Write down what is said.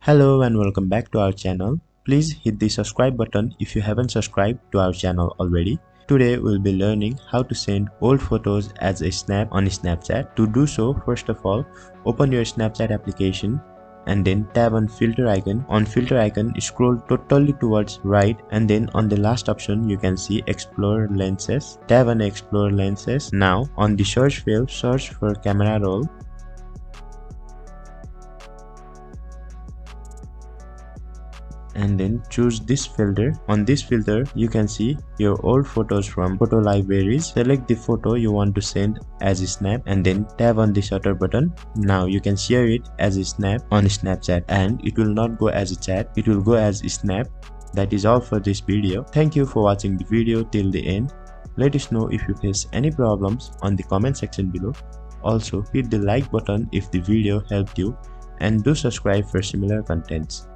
Hello and welcome back to our channel. Please hit the subscribe button if you haven't subscribed to our channel already. Today we'll be learning how to send old photos as a snap on Snapchat. To do so, first of all, open your Snapchat application and then tap on filter icon. On filter icon, scroll totally towards right and then on the last option you can see explore lenses. Tap on explore lenses. Now on the search field, search for camera roll. And then choose this filter. On this filter you can see your old photos from photo libraries. Select the photo you want to send as a snap and then tap on the shutter button. Now you can share it as a snap on Snapchat and it will not go as a chat, it will go as a snap. That is all for this video. Thank you for watching the video till the end. Let us know if you face any problems on the comment section below. Also hit the like button if the video helped you and do subscribe for similar contents.